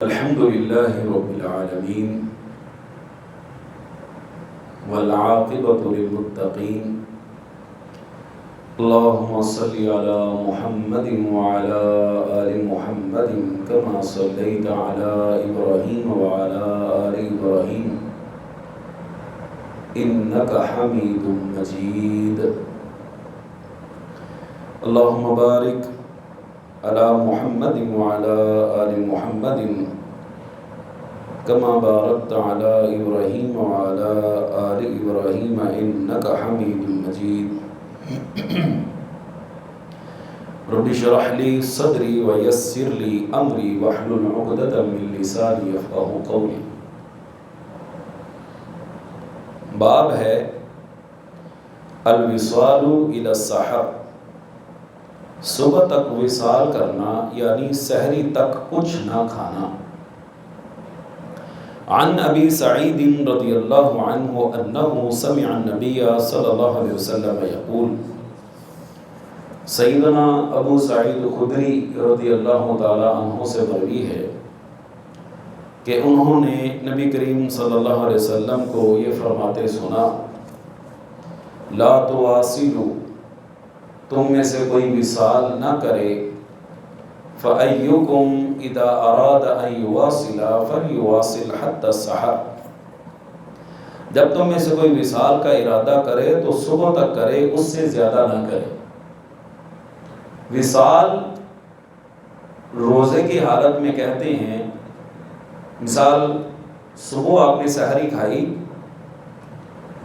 الحمد لله رب العالمين والعاقبة للمتقين اللهم صل على محمد وعلى آل محمد كما صليت على إبراهيم وعلى آل إبراهيم إنك حميد مجيد اللهم بارك على محمد وعلى آل محمد كما باركت على إبراهيم وعلى آل إبراهيم إنك حميد مجيد رب اشرح لي صدري ويسر لي أمري واحلل عقدة من لساني يفقهوا قولي. باب ہے الوصال إلى السحر، صبح تک وصال کرنا یعنی سحری تک کچھ نہ کھانا. عن ابی سعید رضی اللہ عنہ انہ سمع النبی صلی اللہ علیہ وسلم یقول، سیدنا ابو سعید خدری رضی اللہ تعالی عنہ سے مروی ہے کہ انہوں نے نبی کریم صلی اللہ علیہ وسلم کو یہ فرماتے سنا، لا تواصلوا، تم میں سے کوئی وصال نہ کرے، فَأَيُّكُمْ إِذَا أَرَادَ أَن يُوَاصِلَ فَلْيُوَاصِلْ حَتَّى السَّحَرِ، جب تم میں سے کوئی وصال کا ارادہ کرے تو صبح تک کرے، اس سے زیادہ نہ کرے. وصال روزے کی حالت میں کہتے ہیں، مثال صبح آپ نے سحری کھائی،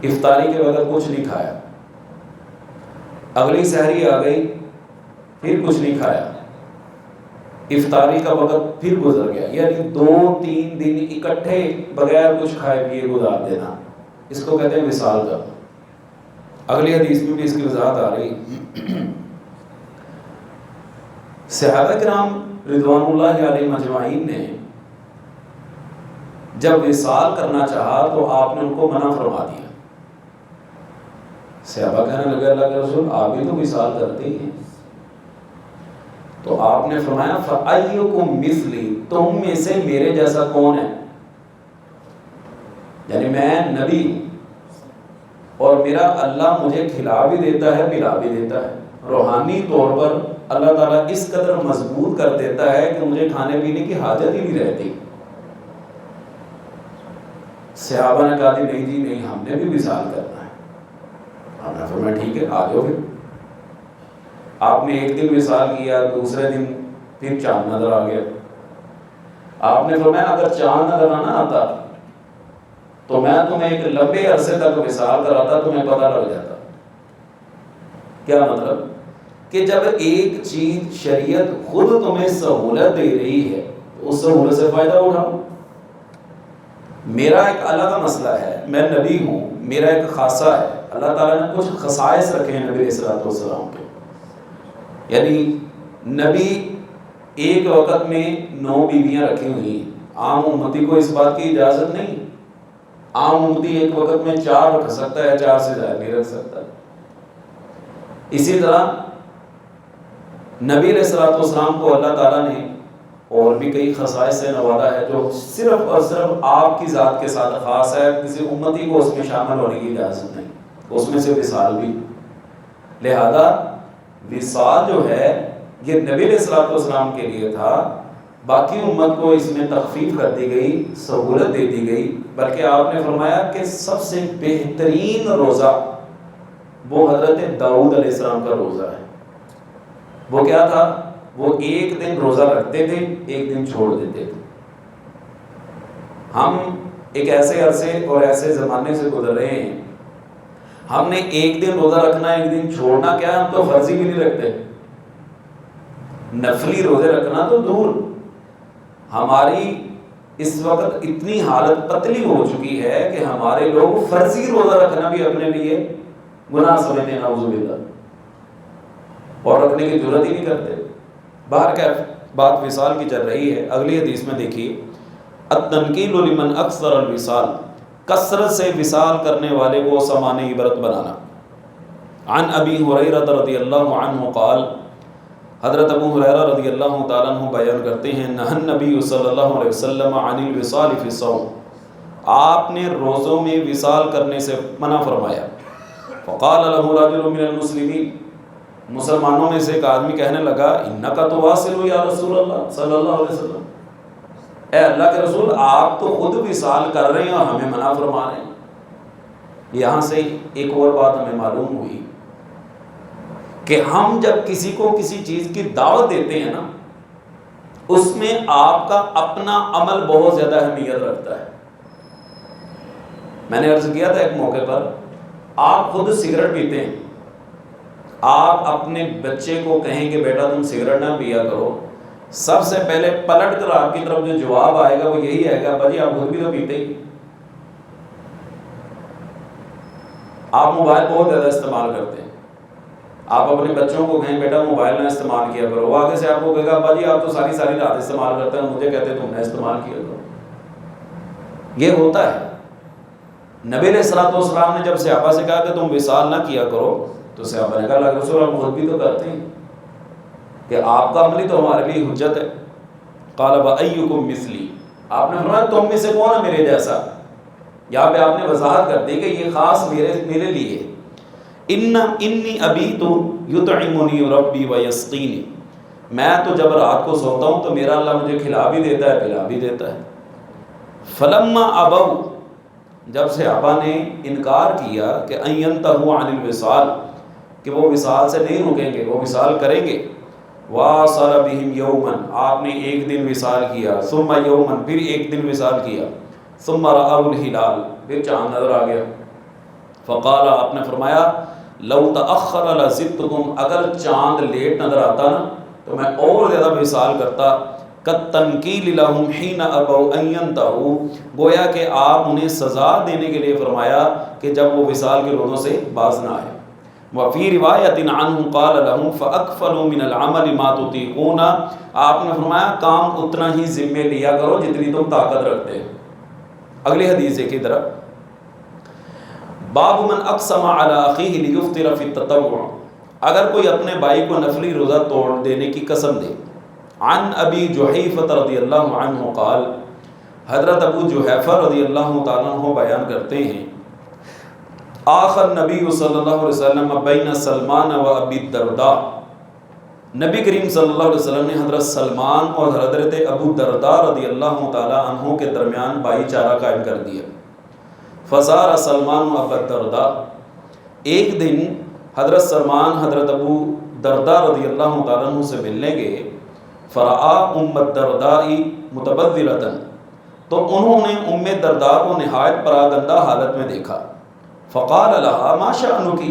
افطاری کے بغیر کچھ نہیں کھایا، اگلی سحری آ گئی پھر کچھ نہیں کھایا، افطاری کا وقت پھر گزر گیا، یعنی 2-3 دن اکٹھے بغیر کچھ کھائے پیے گزار دینا، اس کو کہتے ہیں وصال کرنا. اگلی حدیث میں بھی اس کی وضاحت آ رہی. صحابہ کرام رضوان اللہ علیہ مجمعین نے جب وصال کرنا چاہا تو آپ نے ان کو منع فرما دیا. صحابہ کہنے لگے اللہ کے رسول آپ بھی تو وصال کرتے ہی ہیں، تو آپ نے فرمایا فَأَيُّكُمْ مِثْلِي، تم میں سے میرے جیسا کون ہے؟ یعنی میں نبی ہوں اور میرا اللہ مجھے کھلا بھی دیتا ہے پلا بھی دیتا ہے، روحانی طور پر اللہ تعالیٰ اس قدر مضبوط کر دیتا ہے کہ مجھے کھانے پینے کی حاجت ہی نہیں رہتی. صحابہ نے کہا نہیں جی نہیں، ہم نے بھی وصال کرنا ہے. آپ نے فرمایا ٹھیک ہے آ جاؤ. پھر آپ نے ایک دن وصال کیا، دوسرے دن پھر چاند نظر آ گیا. آپ نے فرمایا اگر چاند نظر نہ آتا تو میں تمہیں ایک لمبے عرصے تک وصال کراتا، تمہیں پتہ لگ جاتا. کیا مطلب کہ جب ایک چیز شریعت خود تمہیں سہولت دے رہی ہے تو اس سہولت سے فائدہ اٹھاؤ. میرا ایک الگ مسئلہ ہے، میں نبی ہوں، میرا ایک خاصہ ہے. اللہ تعالیٰ نے کچھ خصائص رکھے ہیں نبی صلی اللہ علیہ وسلم کے، یعنی نبی ایک وقت میں 9 بیویاں رکھی ہوئی ہیں. عام امتی کو اس بات کی اجازت نہیں. عام امتی ایک وقت میں 4 رکھ سکتا ہے، 4 سے زیادہ نہیں رکھ سکتا. اسی طرح نبی علیہ الصلوۃ والسلام کو اللہ تعالیٰ نے اور بھی کئی خصائص سے نوازا ہے جو صرف اور صرف آپ کی ذات کے ساتھ خاص ہے، کسی امتی کو اس میں شامل ہونے کی اجازت نہیں. اس میں سے وصال بھی. لہذا وصال جو ہے یہ نبی علیہ الصلوۃ والسلام کے لیے تھا، باقی امت کو اس میں تخفیف کر دی گئی، سہولت دے دی گئی. بلکہ آپ نے فرمایا کہ سب سے بہترین روزہ وہ حضرت داؤد علیہ السلام کا روزہ ہے. وہ کیا تھا؟ وہ ایک دن روزہ رکھتے تھے، ایک دن چھوڑ دیتے تھے. ہم ایک ایسے عرصے اور ایسے زمانے سے گزر رہے ہیں، ہم نے ایک دن روزہ رکھنا ایک دن چھوڑنا، کیا ہم تو فرضی بھی نہیں رکھتے، نفلی روزے رکھنا تو دور. ہماری اس وقت اتنی حالت پتلی ہو چکی ہے کہ ہمارے لوگ فرضی روزہ رکھنا بھی اپنے لیے گناہ سمجھتے ہیں، نعوذ باللہ، اور رکھنے کی ضرورت ہی نہیں کرتے. باہر کا بات وصال کی چل رہی ہے. اگلی حدیث میں دیکھیے، التنکیل لمن اکثر الوصال، کثرت سے وصال کرنے والے کو سامان عبرت بنانا. عن ابی ہریرہ رضی اللہ عنہ قال، حضرت ابو ہریرہ رضی اللہ تعالیٰ عنہ بیان کرتے ہیں نہى النبی صلی اللہ علیہ وسلم عن الوصال فی الصوم، آپ نے روزوں میں وصال کرنے سے منع فرمایا. فقال له رجل من المسلمین، مسلمانوں میں سے ایک آدمی کہنے لگا انک تواصل یا رسول اللہ صلی اللہ علیہ وسلم، اے اللہ کے رسول آپ تو خود وصال کر رہے ہیں اور ہمیں منع فرما رہے ہیں. یہاں سے ایک اور بات ہمیں معلوم ہوئی کہ ہم جب کسی کو کسی چیز کی دعوت دیتے ہیں نا، اس میں آپ کا اپنا عمل بہت زیادہ اہمیت رکھتا ہے. میں نے عرض کیا تھا ایک موقع پر، آپ خود سگریٹ پیتے ہیں، آپ اپنے بچے کو کہیں کہ بیٹا تم سگریٹ نہ پیا کرو، سب سے پہلے پلٹ کر آپ کی طرف جو جواب آئے گا وہ یہی آئے گا بھائی آپ خود بھی تو پیتے ہی. آپ موبائل بہت زیادہ استعمال کرتے ہیں، آپ اپنے بچوں کو کہیں بیٹا موبائل نہ استعمال کیا کرو، وہ آگے سے آپ کو کہے گا باجی آپ تو ساری رات استعمال کرتے ہیں، مجھے کہتے تم نے استعمال کیا کرو. یہ ہوتا ہے. نبی علیہ الصلوۃ والسلام نے جب صحابہ سے کہا کہ تم وصال نہ کیا کرو تو صحابہ نے کہا اللہ کے رسول ہم خود بھی تو کرتے ہیں کہ آپ کا عمل ہی تو ہمارے لیے حجت ہے. قال وَأَيُّكُمْ مِثْلِي، آپ نے فرمایا تم میں سے کون ہے میرے جیسا. یہاں پہ آپ نے وضاحت کر دی کہ یہ خاص میرے لیے. انی ابیت یطعمنی ربی ویسقینی، میں تو جب رات کو سوتا ہوں تو میرا اللہ مجھے کھلا بھی دیتا ہے پلا بھی دیتا ہے. فلما ابوا، جب صحابہ نے انکار کیا کہ ان ينتهوا عن الوصال، کہ وہ وصال سے نہیں رکیں گے، وہ وصال کریں گے. واصل بهم یوما، آپ نے ایک دن وصال کیا. ثم یوما، پھر ایک دن وصال کیا. ثم رأوا الہلال، پھر چاند نظر آ گیا. فقال، آپ نے فرمایا لو تأخر لزدتکم، اگر چاند لیٹ نظر آتا نا تو میں اور زیادہ وصال کرتا. کالتنکیل لهم حین ابوا ان ينتهوا، گویا کہ آپ انہیں سزا دینے کے لیے فرمایا کہ جب وہ وصال کے روزوں سے باز نہ آئے. وفی روایت عنہ قال لهم فاکفلوا من العمل ما تطیقون، آپ نے فرمایا کام اتنا ہی ذمے لیا کرو جتنی تم طاقت رکھتے ہو. اگلی حدیث ایک ہی طرف، باب من اقسم علی اخیہ لیفطر فی التطوع، اگر کوئی اپنے بھائی کو نفلی روزہ توڑ دینے کی قسم دے. عن ابی جحیفہ رضی اللہ عنہ قال، حضرت ابو جحیفہ رضی اللہ تعالیٰ عنہ بیان کرتے ہیں آخر نبی صلی اللہ علیہ وسلم بین سلمان و ابی الدرداء، نبی کریم صلی اللہ علیہ وسلم نے حضرت سلمان اور حضرت ابو الدرداء رضی اللہ تعالیٰ عنہ کے درمیان بھائی چارہ قائم کر دیا. فزار سلمان و ابو الدرداء، ایک دن حضرت سلمان حضرت ابو الدرداء رضی اللہ تعالیٰ عنہ سے ملنے گئے. فرآ ام الدرداء متبذلۃ، تو انہوں نے ام الدرداء کو نہایت پراگندہ حالت میں دیکھا. فقال لها ما شأنک،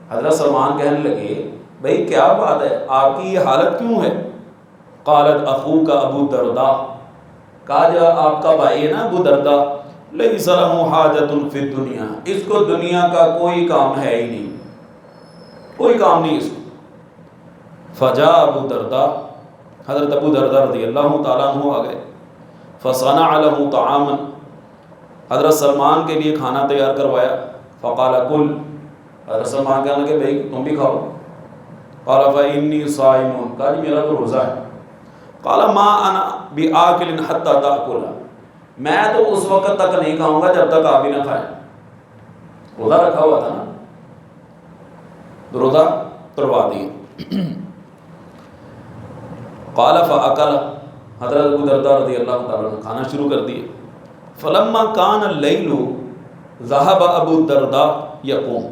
حضرت سلمان کہنے لگے بھئی کیا بات ہے، آپ کی یہ حالت کیوں ہے؟ قالت اخوک ابو الدرداء، کہا جو آپ کا بھائی ہے نا ابو الدرداء، لیس لہ حاجۃ فی الدنیا، اس کو دنیا کا کوئی کام ہے ہی نہیں، کوئی کام نہیں اس کو. فجاء ابو الدرداء، حضرت ابو الدرداء رضی اللہ تعالیٰ عنہ آ گئے. فصنع له طعاما، حضرت سلمان کے لیے کھانا تیار کروایا. فقال کل، حضرت سلمان کہنے لگے بھائی تم بھی کھاؤ. قال فإنی صائم، کہا جی میرا تو روزہ ہے. قال ما انا بآکل حتى تأکل، میں تو اس وقت تک نہیں کھاؤں گا جب تک آپ بھی نہ کھائیں. روزہ رکھا ہوا تھا نا، روزہ توڑوا دیا. قال فأکل، حضرت ابو الدرداء رضی اللہ تعالیٰ نے کھانا شروع کر دیا. فلما کان اللیل ذهب ابو الدرداء یقوم،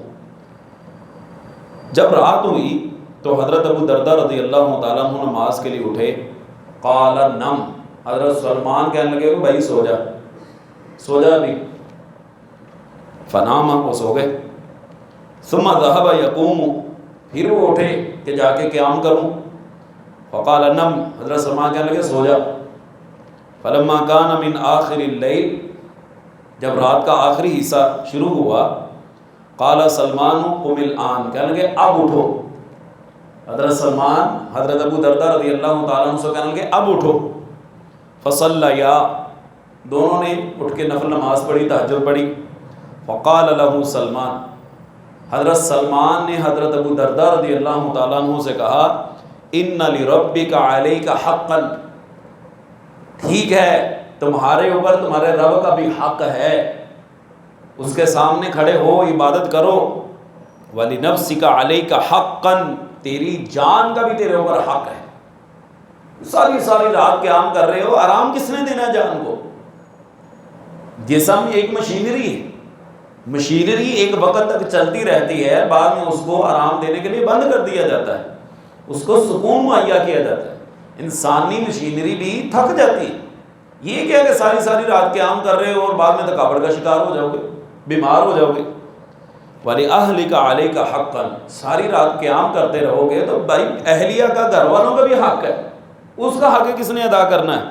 جب رات ہوئی تو حضرت ابو الدرداء رضی اللہ تعالیٰ عنہ نماز کے لیے اٹھے. قال نم، حضرت سلمان کہنے لگے بھائی سو جا، سو جا بھی. فنام، وہ سو گئے. ثم ذهب یقوم، پھر وہ اٹھے کہ جا کے قیام کروں. فقال نم، حضرت سلمان کہنے لگے سو جا. فلما کان من آخر اللیل، جب رات کا آخری حصہ شروع ہوا. قال سلمان قم الآن، کہنے لگے اب اٹھو. حضرت سلمان حضرت ابو الدرداء رضی اللہ تعالیٰ عنہ سے کہنے لگے اب اٹھو. فصلیا، دونوں نے اٹھ کے نفل نماز پڑھی، تہجد پڑھی. فقال له سلمان، حضرت سلمان نے حضرت ابو الدرداء رضی اللہ تعالیٰ عنہ سے کہا ان لربک علیک حقا، ٹھیک ہے تمہارے اوپر تمہارے رب کا بھی حق ہے، اس کے سامنے کھڑے ہو عبادت کرو، وَلِنَفْسِكَ عَلَيْكَ حَقًّا، تیری جان کا بھی تیرے اوپر حق ہے۔ ساری رات قیام کر رہے ہو، آرام کس نے دینا ہے جان کو؟ جسم ایک مشینری ہے، مشینری ایک وقت تک چلتی رہتی ہے، بعد میں اس کو آرام دینے کے لیے بند کر دیا جاتا ہے، اس کو سکون مہیا کیا جاتا ہے۔ انسانی مشینری بھی تھک جاتی ہے، یہ کیا کہ ساری رات قیام کر رہے ہو اور بعد میں تھکاوٹ کا شکار ہو جاؤ گے، بیمار ہو جاؤ گے۔ وَلِأَهْلِكَ عَلَيْكَ حَقًّا، ساری رات قیام کرتے رہو گے تو بھائی اہلیہ کا، گھر والوں کا بھی حق ہے، اس کا حق کس نے ادا کرنا ہے؟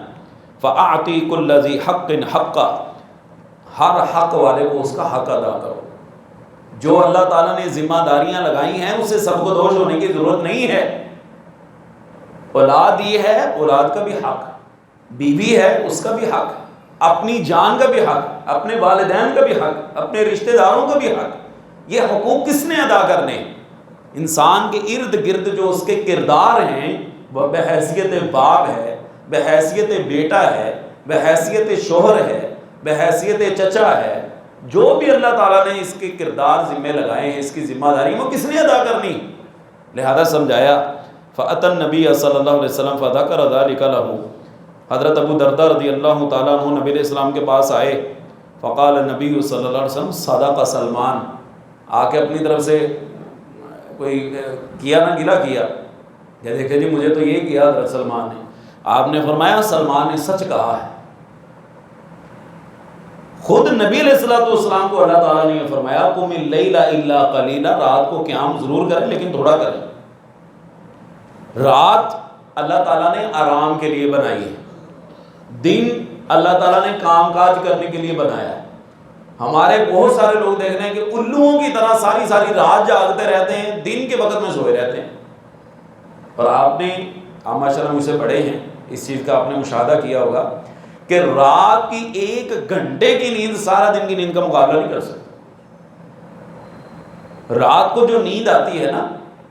فَأَعْطِي كُلَّ ذِي حَقٍّ حَقًّا، ہر حق والے کو اس کا حق ادا کرو۔ جو اللہ تعالیٰ نے ذمہ داریاں لگائی ہیں اسے سب کو دوش ہونے کی ضرورت نہیں ہے۔ اولاد یہ ہے، اولاد کا بھی حق، بیوی ہے اس کا بھی حق، اپنی جان کا بھی حق، اپنے والدین کا بھی حق، اپنے رشتہ داروں کا بھی حق۔ یہ حقوق کس نے ادا کرنے؟ انسان کے ارد گرد جو اس کے کردار ہیں، وہ بحیثیت باپ ہے، بحیثیت بیٹا ہے، بحیثیت شوہر ہے، بحیثیت چچا ہے، جو بھی اللہ تعالیٰ نے اس کے کردار ذمہ لگائے ہیں، اس کی ذمہ داری وہ کس نے ادا کرنی؟ لہذا سمجھایا۔ فَأَتَى النَّبِيَّ صلی اللہ علیہ وسلم فَذَكَرَ ذَلِكَ لَهُ، حضرت ابو درداء رضی اللہ تعالیٰ عنہ نبی علیہ السلام کے پاس آئے، فقال النبی صلی اللہ علیہ وسلم صدق سلمان، آ کے اپنی طرف سے کوئی کیا نہ گلا کیا کہ دیکھیں جی مجھے تو یہ کیا حضرت سلمان نے، آپ نے فرمایا سلمان نے سچ کہا ہے۔ خود نبی علیہ السلام کو اللہ تعالیٰ نے یہ فرمایا قم اللیل الا قلیلا، رات کو قیام ضرور کریں لیکن تھوڑا کریں۔ رات اللہ تعالیٰ نے آرام کے لیے بنائی ہے، دن اللہ تعالیٰ نے کام کاج کرنے کے لیے بنایا ہے۔ ہمارے بہت سارے لوگ دیکھ رہے ہیں کہ الوؤں کی طرح ساری رات جاگتے رہتے ہیں، دن کے وقت میں سوئے رہتے ہیں۔ اور آپ ماشاء اللہ مجھ سے بڑے ہیں، اس چیز کا آپ نے مشاہدہ کیا ہوگا کہ رات کی 1 گھنٹے کی نیند سارا دن کی نیند کا مقابلہ نہیں کر سکتی۔ رات کو جو نیند آتی ہے نا،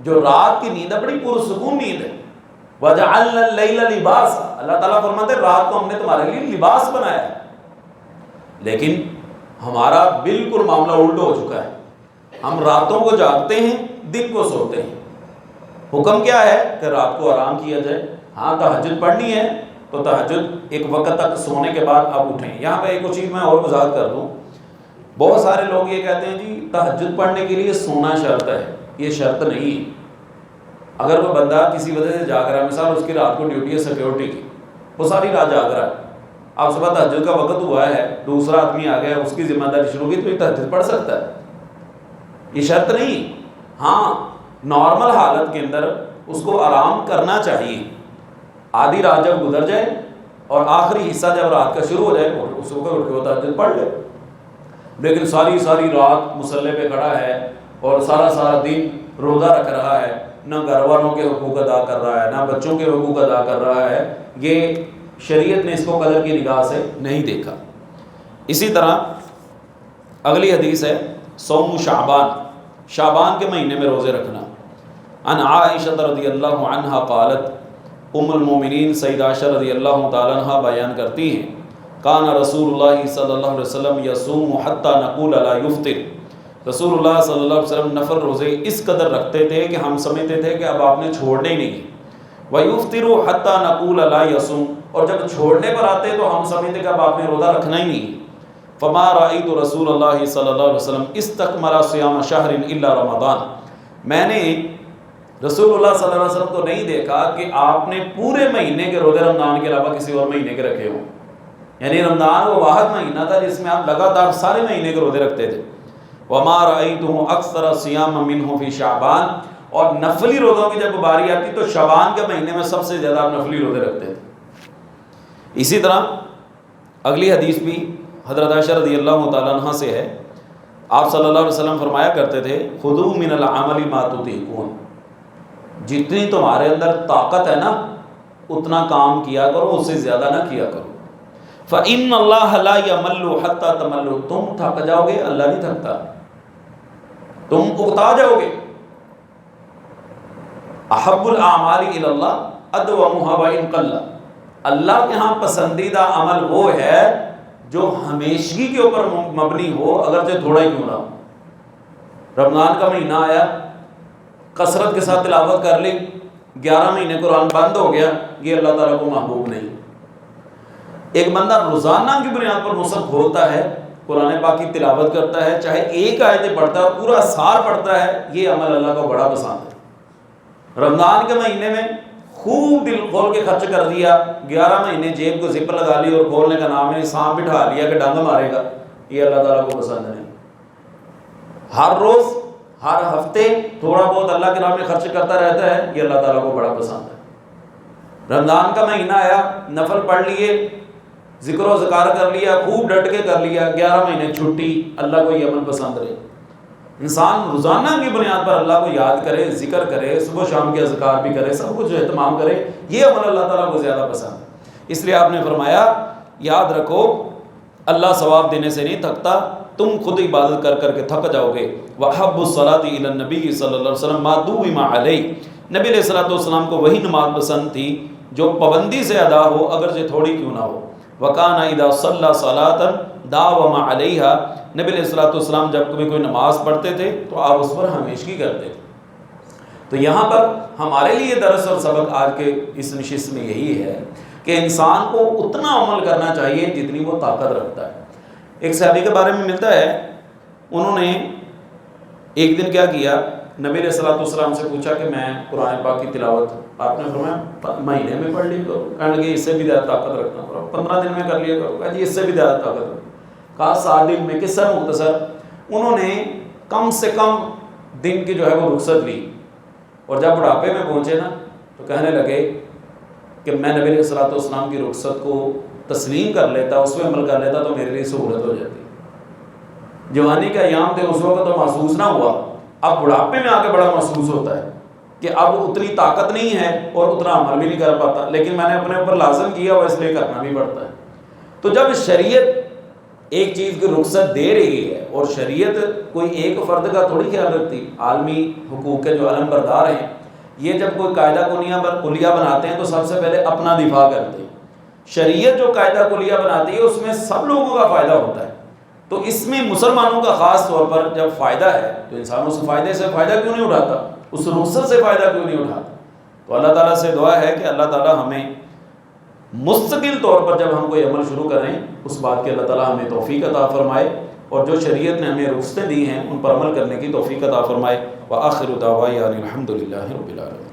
جو رات کی نیند ہے بڑی پرسکون نیند ہے۔ وَجَعَلْنَا اللَّيْلَ لِبَاسًا، اللہ تعالیٰ فرماتے ہیں رات کو ہم نے تمہارے لیے لباس بنایا ہے۔ لیکن ہمارا بالکل معاملہ الٹا ہو چکا ہے، ہم راتوں کو جاگتے ہیں، دن کو سوتے ہیں۔ حکم کیا ہے کہ رات کو آرام کیا جائے، ہاں تہجد پڑھنی ہے تو تہجد ایک وقت تک سونے کے بعد اب اٹھیں۔ یہاں پہ ایک چیز میں اور وضاحت کر دوں، بہت سارے لوگ یہ کہتے ہیں جی تہجد پڑھنے کے لیے سونا شرط ہے، یہ شرط نہیں ہے۔ اگر کوئی بندہ کسی وجہ سے جاگ رہا ہے، مثال اس کی رات کو ڈیوٹی ہے سیکیورٹی کی، وہ ساری رات جاگ رہا ہے، اب صبح تہجد کا وقت ہوا ہے، دوسرا آدمی آ گیا، اس کی ذمہ داری شروع کی تو یہ تہجد پڑھ سکتا ہے، یہ شرط نہیں۔ ہاں نارمل حالت کے اندر اس کو آرام کرنا چاہیے، آدھی رات جب گزر جائے اور آخری حصہ جب رات کا شروع ہو جائے اس کو اٹھ کے وہ تہجد پڑھ لے۔ لیکن ساری رات مصلی پہ کھڑا ہے اور سارا دن روزہ رکھ رہا ہے، نہ گھر والوں کے حقوق ادا کر رہا ہے، نہ بچوں کے حقوق ادا کر رہا ہے، یہ شریعت نے اس کو قدر کی نگاہ سے نہیں دیکھا۔ اسی طرح اگلی حدیث ہے صوم شعبان، شعبان کے مہینے میں روزے رکھنا۔ عن عائشہ رضی اللہ عنہا قالت، ام المومنین سیدہ عائشہ رضی اللہ تعالیٰ عنہ بیان کرتی ہیں، کان رسول اللہ صلی اللہ علیہ وسلم یصوم حتی نقول لا یفطر، رسول اللہ صلی اللہ علیہ وسلم نفل روزے اس قدر رکھتے تھے کہ ہم سمجھتے تھے کہ اب آپ نے چھوڑنے ہی نہیں، وَيُفْطِرُ حَتَّى نَقُولَ لَا يَصُومُ، اور جب چھوڑنے پر آتے تو ہم سمجھتے کہ اب آپ نے روزہ رکھنا ہی نہیں۔ فَمَا رَأَيْتُ رسول اللہ صلی اللہ علیہ وسلم اسْتَكْمَلَ صِيَامَ شَهْرٍ إِلَّا رمضان، میں نے رسول اللہ صلی اللہ علیہ وسلم کو نہیں دیکھا کہ آپ نے پورے مہینے کے روزے رمضان کے علاوہ کسی اور مہینے کے رکھے ہوں، یعنی رمضان وہ واحد مہینہ تھا جس میں آپ لگاتار سارے مہینے کے روزے رکھتے تھے۔ وَمَا رَأَيْتُهُ أَكْثَرَ صِيَامًا مِنْهُ فِي شَعْبَانَ، اور نفلی روزوں کی جب باری آتی تو شعبان کے مہینے میں سب سے زیادہ آپ نفلی روزے رکھتے تھے۔ اسی طرح اگلی حدیث بھی حضرت عائشہ رضی اللہ تعالیٰ عنہ سے ہے، آپ صلی اللہ علیہ وسلم فرمایا کرتے تھے خُذُوا مِنَ الْعَمَلِ مَا تُطِيقُونَ، جتنی تمہارے اندر طاقت ہے نا اتنا کام کیا کرو، اس سے زیادہ نہ کیا کرو۔ فَإِنَّ اللَّهَ لَا يَمَلُّ حَتَّى تَمَلُّوا، تم تھک جاؤ گے اللہ نہیں تھکتا، تم اکتا جاؤ گے۔ احب الاعمال الی اللہ ادومها وان قل، اللہ کے ہاں پسندیدہ عمل وہ ہے جو ہمیشگی کے اوپر مبنی ہو، اگرچہ تھوڑا ہی کیوں نہ ہو۔ رمضان کا مہینہ آیا، کثرت کے ساتھ تلاوت کر لی، 11 مہینے قرآن بند ہو گیا، یہ اللہ تعالیٰ کو محبوب نہیں۔ ایک بندہ روزانہ کی بنیاد پر مصحف کھولتا ہے، قرآن پاک کی تلاوت کرتا ہے، چاہے ایک آیت پڑھتا ہے، پورا سال پڑھتا ہے، یہ عمل اللہ کو بڑا پسند ہے۔ رمضان کے مہینے میں خوب دل کھول کے خرچ کر دیا، 11 مہینے جیب کو زپ لگا لی اور کھولنے کا نام ہے، سانپ بٹھا لیا کہ ڈنگ مارے گا، یہ اللہ تعالیٰ کو پسند نہیں۔ ہر روز ہر ہفتے تھوڑا بہت اللہ کے نام میں خرچ کرتا رہتا ہے، یہ اللہ تعالیٰ کو بڑا پسند ہے۔ رمضان کا مہینہ آیا، نفل پڑھ لیے، ذکر و ذکار کر لیا، خوب ڈٹ کے کر لیا، 11 مہینے چھٹی، اللہ کو یہ عمل پسند رہے۔ انسان روزانہ کی بنیاد پر اللہ کو یاد کرے، ذکر کرے، صبح شام کے اذکار بھی کرے، سب کچھ اہتمام کرے، یہ عمل اللہ تعالیٰ کو زیادہ پسند ہے۔ اس لیے آپ نے فرمایا یاد رکھو اللہ ثواب دینے سے نہیں تھکتا، تم خود عبادت کر کر کے تھک جاؤ گے۔ وَحَبُّ الصَّلَاةِ إِلَى النَّبِيِّ صلی اللہ علیہ وسلم مَا دُوِّمَ عَلَيْهِ، نبی علیہ السلام کو وہی نماز پسند تھی جو پابندی سے ادا ہو، اگرچہ تھوڑی کیوں نہ ہو۔ وَكَانَ إِذَا صَلَّى صَلَاةً دَاوَمَ عَلَيْهَا، نبی علیہ السلام جب کبھی کوئی نماز پڑھتے تھے تو آپ اس پر ہمیشگی کرتے تھے۔ تو یہاں پر ہمارے لیے درس اور سبق آج کے اس نشست میں یہی ہے کہ انسان کو اتنا عمل کرنا چاہیے جتنی وہ طاقت رکھتا ہے۔ ایک صحابی کے بارے میں ملتا ہے، انہوں نے ایک دن کیا کیا، نبی علیہ السلام سے پوچھا کہ میں قرآن پاک کی تلاوت، آپ نے فرمایا مہینے میں پڑھ لی کرو، کہنے لگے اس سے بھی زیادہ طاقت رکھنا پڑا، 15 دن میں کر لیا کرو، کہا جی اس سے بھی زیادہ طاقت رکھنا، کہا 7 دن میں، قصہ مختصر انہوں نے کم سے کم دن کی جو ہے وہ رخصت لی، اور جب بڑھاپے میں پہنچے نا تو کہنے لگے کہ میں نبی علیہ السلام کی رخصت کو تسلیم کر لیتا، اس میں عمل کر لیتا تو میرے لیے سہولت ہو جاتی۔ جوانی کا ایام تھے، اس وقت تو محسوس نہ ہوا، اب بڑھاپے میں آ کے بڑا محسوس ہوتا ہے کہ اب اتنی طاقت نہیں ہے اور اتنا عمل بھی نہیں کر پاتا، لیکن میں نے اپنے اوپر لازم کیا اور اس لیے کرنا بھی پڑتا ہے۔ تو جب شریعت ایک چیز کی رخصت دے رہی ہے، اور شریعت کوئی ایک فرد کا تھوڑی خیال رکھتی، عالمی حقوق کے جو علم بردار ہیں یہ جب کوئی قاعدہ کلیہ بناتے ہیں تو سب سے پہلے اپنا دفاع کرتے ہیں۔ شریعت جو قاعدہ کلیہ بناتی ہے اس میں سب لوگوں کا فائدہ ہوتا ہے، تو اس میں مسلمانوں کا خاص طور پر جب فائدہ ہے تو انسان اس فائدے سے فائدہ کیوں نہیں اٹھاتا، اس رخصت سے فائدہ کیوں نہیں اٹھاتا۔ تو اللہ تعالیٰ سے دعا ہے کہ اللہ تعالیٰ ہمیں مستقل طور پر جب ہم کوئی عمل شروع کریں اس بات کے اللہ تعالیٰ ہمیں توفیق عطا فرمائے، اور جو شریعت نے ہمیں رخصتیں دی ہیں ان پر عمل کرنے کی توفیق عطا فرمائے۔ وآخر دعوانا الحمد للہ رب العالمین۔